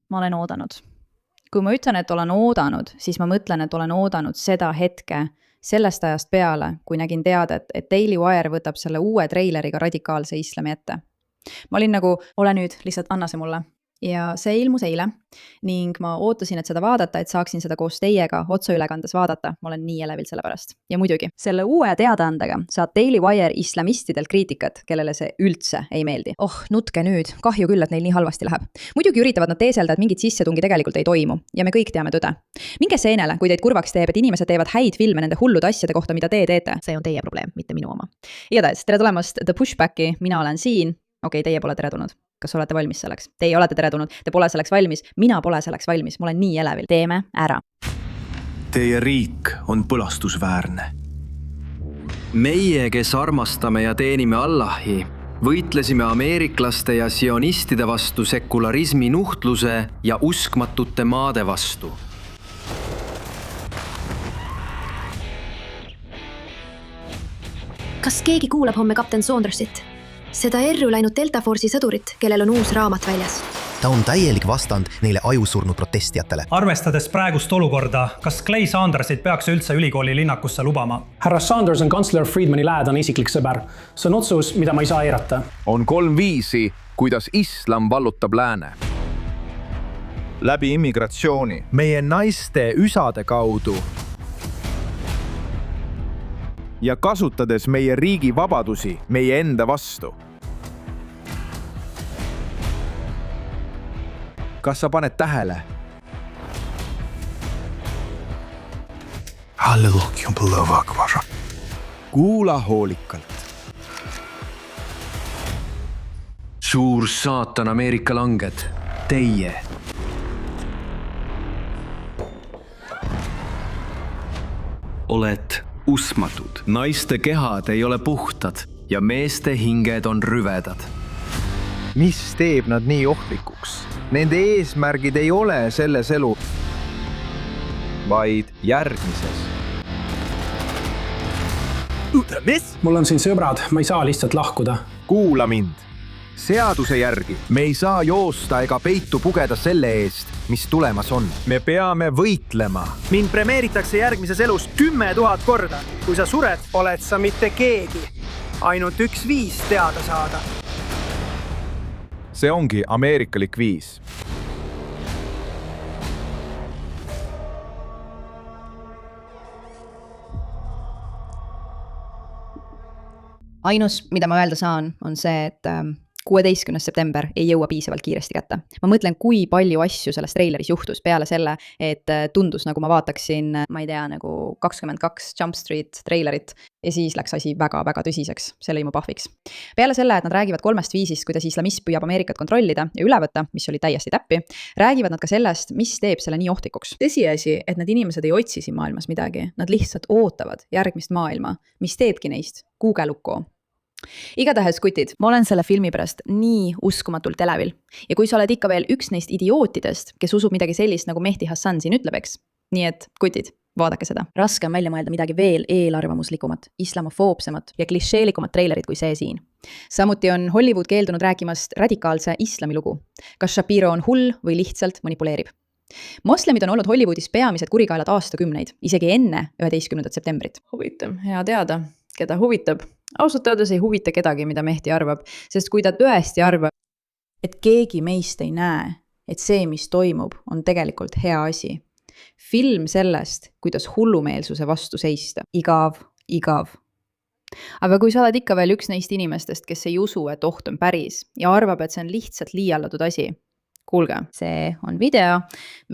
ma olen oodanud. Kui ma ütlen, et olen oodanud, siis ma mõtlen, et olen oodanud seda hetke sellest ajast peale, kui nägin teadet, et Daily Wire võtab selle uue treileriga radikaalse islami ette. Ma olin nagu, ole nüüd, lihtsalt anna see mulle. Ja see ilmus eile ning ma ootasin, et seda vaadata, et saaksin seda koos teiega otseülekandes vaadata. Ma olen nii elevil selle pärast. Ja muidugi, selle uue teadaandega saab Daily Wire islamistidelt kriitikat, kellele see üldse ei meeldi. Nutke nüüd, kahju küll, et neil nii halvasti läheb. Muidugi üritavad nad teeselda, et mingit sissetungi tegelikult ei toimu ja me kõik teame tõde. Minge seenele, kui teid kurvaks teeb, et inimesed teevad häid filme nende hullude asjade kohta, mida te teete. See on teie probleem, mitte minu oma. Igatahes, tere tulemast The Pushbacki, mina olen siin. Okei, teie pole tere tulnud. Kas olete valmis selleks? Teie olete tere tulnud, te pole selleks valmis, mina pole selleks valmis, ma olen nii elevil. Teeme ära. Teie riik on põlastusväärne. Meie, kes armastame ja teenime Allahi, võitlesime ameeriklaste ja sionistide vastu sekularismi nuhtluse ja uskmatute maade vastu. Kas keegi kuulab homme kapten Saundersit? Seda erru läinud Delta Force'i sõdurit, kellel on uus raamat väljas. Ta on täielik vastand neile ajusurnud protestijatele. Arvestades praegust olukorda, kas Clay Saundersit peaks üldse ülikooli linnakusse lubama? Härra Saunders on kantsler Friedmani lähedane isiklik sõber. See on otsus, mida ma ei saa eirata. On 3 viisi, kuidas islam vallutab lääne. Läbi immigratsiooni, meie naiste üsade kaudu ja kasutades meie riigi vabadusi meie enda vastu. Kas sa paned tähele? Kuula hoolikalt. Suur saatan Ameerika langed, teie. Oled usmatud. Naiste kehad ei ole puhtad ja meeste hinged on rüvedad. Mis teeb nad nii ohtlikuks? Nende eesmärgid ei ole selles elu, vaid järgmises. Mis? Mul on siin sõbrad, ma ei saa lihtsalt lahkuda. Kuula mind. Seaduse järgi me ei saa joosta ega peitu pugeda selle eest, mis tulemas on. Me peame võitlema. Mind premeeritakse järgmises elus 10 000 korda. Kui sa sured, oled sa mitte keegi. Ainult 1 viis teada saada. See ongi ameerikalik viis. Ainus, mida ma öelda saan, on see, et 16. september ei jõua piisavalt kiiresti kätte. Ma mõtlen, kui palju asju selles treileris juhtus peale selle, et tundus, nagu ma vaataksin, ma ei tea, nagu 22 Jump Street treilerit ja siis läks asi väga-väga tõsiseks. See lõi mu pahviks. Peale selle, et nad räägivad 3 viisist, kuidas islamism püüab Ameerikat kontrollida ja üle võtta, mis oli täiesti täppi, räägivad nad ka sellest, mis teeb selle nii ohtlikuks. Tõsiasi, et need inimesed ei otsi siin maailmas midagi, nad lihtsalt ootavad järgmist maailma, mis teebki neist kuugelukku. Igatahes kutid, ma olen selle filmi pärast nii uskumatult elevil. Ja kui sa oled ikka veel üks neist idiootidest, kes usub midagi sellist, nagu Mehdi Hassan siin ütleb, eks? Nii et kutid, vaadake seda. Raske on välja mõelda midagi veel eelarvamuslikumat, islamofoobsemat ja klišeelikumat treilerit kui see siin. Samuti on Hollywood keeldunud rääkimast radikaalse islami lugu. Kas Shapiro on hull või lihtsalt manipuleerib? Moslemid on olnud Hollywoodis peamised kurikaelad aastakümneid, isegi enne 11. septembrit. Huvitav, hea teada, keda huvitab. Ausalt öeldes ei huvita kedagi, mida Mehdi arvab, sest kui ta tõesti arvab, et keegi meist ei näe, et see, mis toimub, on tegelikult hea asi. Film sellest, kuidas hullumeelsuse vastu seista. Igav. Aga kui sa oled ikka veel üks neist inimestest, kes ei usu, et oht on päris ja arvab, et see on lihtsalt liialdatud asi, kuulge, see on video,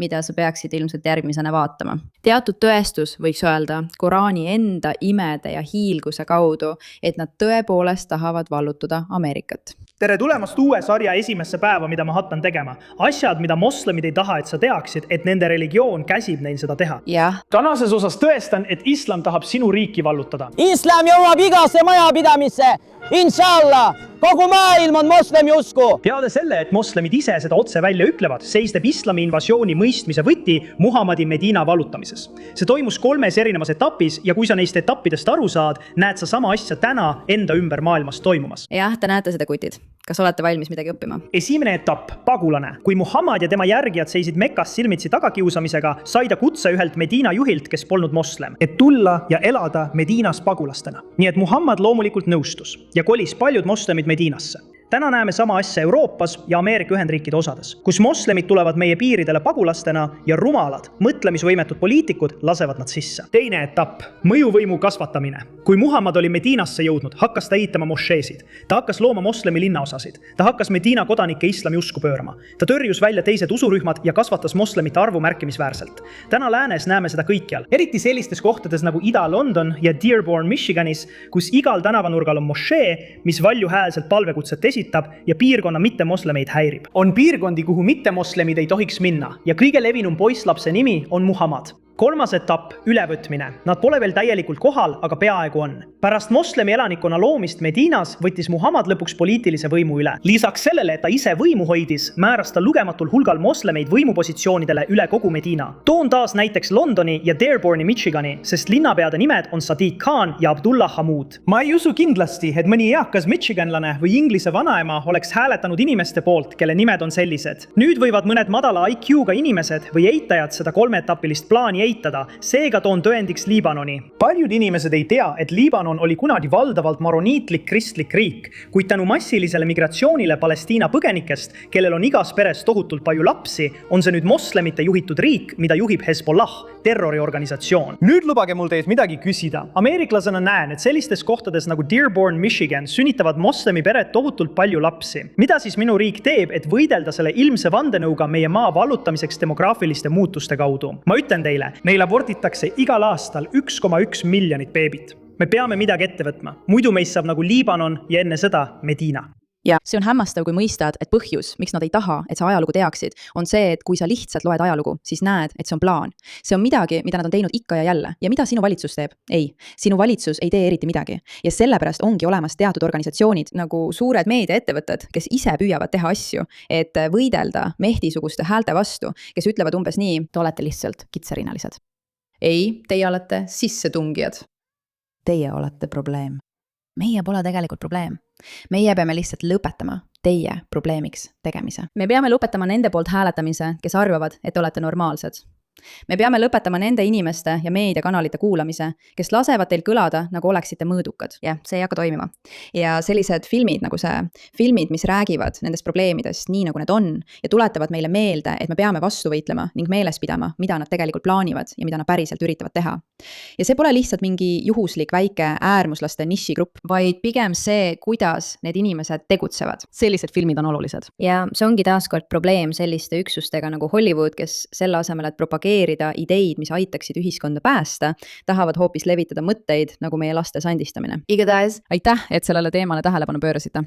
mida sa peaksid ilmselt järgmisena vaatama. Teatud tõestus võiks öelda Koraani enda imede ja hiilguse kaudu, et nad tõepoolest tahavad vallutada Ameerikat. Tere tulemast uue sarja esimesse päeva, mida ma hakkan tegema. Asjad, mida moslemid ei taha, et sa teaksid, et nende religioon käsib neil seda teha. Jah. Tänases osas tõestan, et islam tahab sinu riiki vallutada. Islam jõuab igasse majapidamisse. Inshallah. kogu maailm on moslemi usku. Teada selle, et moslemid ise seda otse välja ütlevad, seisneb islami invasiooni mõistmise võti Muhammadi Medina vallutamises. See toimus 3 erinevas etapis ja kui sa neist etappidest aru saad, näed sa sama asja täna enda ümber maailmas toimumas. Jah, te näete seda, kutid. Kas olete valmis midagi õppima? Esimene etapp, pagulane. Kui Muhammad ja tema järgijad seisid Mekkas silmitsi tagakiusamisega, sai ta kutse ühelt Medina juhilt, kes polnud moslem, et tulla ja elada Medinas pagulastena. Nii et Muhammad loomulikult nõustus ja kolis paljud moslemid Medinasse. Täna näeme sama asja Euroopas ja Ameerika Ühendriikide osades, kus moslemid tulevad meie piiridele pagulastena ja rumalad, mõtlemisvõimetud poliitikud lasevad nad sisse. Teine etapp, mõjuvõimu kasvatamine. Kui Muhammad oli Medinasse jõudnud, hakkas ta ehitama mošeesid. Ta hakkas looma moslemi linnaosasid. Ta hakkas Medina kodanike islami usku pöörama. Ta tõrjus välja teised usurühmad ja kasvatas moslemite arvu märkimisväärselt. Täna läänes näeme seda kõikjal, eriti sellistes kohtades nagu Ida-London ja Dearborn, Michiganis, kus igal tänavanurgal on mošee, mis valjuhäälselt palvekutset esitab ja piirkonna mittemoslemeid häirib. On piirkondi, kuhu mittemoslemid ei tohiks minna ja kõige levinum poisslapse nimi on Muhammad. 3. etapp, ülevõtmine. Nad pole veel täielikult kohal, aga peaaegu on. Pärast moslemi elanikkonna loomist Medinas võttis Muhammad lõpuks poliitilise võimu üle. Lisaks sellele, et ta ise võimu hoidis, määras ta lugematul hulgal moslemeid võimupositsioonidele üle kogu Medina. Toon taas näiteks Londoni ja Dearborni, Michigani, sest linnapeade nimed on Sadiq Khan ja Abdullah Hamoud. Ma ei usu kindlasti, et mõni eakas michiganlane või inglise vanaema oleks hääletanud inimeste poolt, kelle nimed on sellised. Nüüd võivad mõned madala IQ-ga inimesed või eitajad seda 3-etapilist plaani eitada, seega toon tõendiks Liibanoni. Paljud inimesed ei tea, et Liibanon oli kunagi valdavalt maroniitlik kristlik riik, kuid tänu massilisele migratsioonile Palestiina põgenikest, kellel on igas peres tohutult palju lapsi, on see nüüd moslemite juhitud riik, mida juhib Hezbollah, terroriorganisatsioon. Nüüd lubage mul teilt midagi küsida. Ameeriklasena näen, et sellistes kohtades nagu Dearborn, Michigan sünnitavad moslemi pered tohutult palju lapsi. Mida siis minu riik teeb, et võidelda selle ilmse vandenõuga meie maa vallutamiseks demograafiliste muutuste kaudu? Ma ütlen teile, meil aborditakse igal aastal 1,1 miljonit beebit. Me peame midagi ette võtma. Muidu meist saab nagu Liibanon ja enne seda Medina. Ja see on hämmastav, kui mõistad, et põhjus, miks nad ei taha, et sa ajalugu teaksid, on see, et kui sa lihtsalt loed ajalugu, siis näed, et see on plaan. See on midagi, mida nad on teinud ikka ja jälle. Ja mida sinu valitsus teeb? Ei, sinu valitsus ei tee eriti midagi. Ja sellepärast ongi olemas teatud organisatsioonid nagu suured meediaettevõtted, kes ise püüavad teha asju, et võidelda Mehdisuguste häälte vastu, kes ütlevad umbes nii, te olete lihtsalt kitsarinnalised. Ei, teie olete sissetungijad. Teie olete probleem. Meie pole tegelikult probleem. Meie peame lihtsalt lõpetama teie probleemiks tegemise. Me peame lõpetama nende poolt hääletamise, kes arvavad, et olete normaalsed. Me peame lõpetama nende inimeste ja meediakanalite kuulamise, kes lasevad teil kõlada, nagu oleksite mõõdukad. Ja see ei hakka toimima. Ja sellised filmid, nagu see filmid, mis räägivad nendest probleemidest nii, nagu need on, ja tuletavad meile meelde, et me peame vastu võitlema ning meeles pidama, mida nad tegelikult plaanivad ja mida nad päriselt üritavad teha. Ja see pole lihtsalt mingi juhuslik väike äärmuslaste nišigrupp, vaid pigem see, kuidas need inimesed tegutsevad. Sellised filmid on olulised. Ja see ongi taaskord probleem selliste üksustega nagu Hollywood, kes selle asemel, et propageerida ideid, mis aitaksid ühiskonda päästa, tahavad hoopis levitada mõtteid nagu meie laste sandistamine. Igatahes, aitäh, et sellele teemale tähelepanu pöörasite.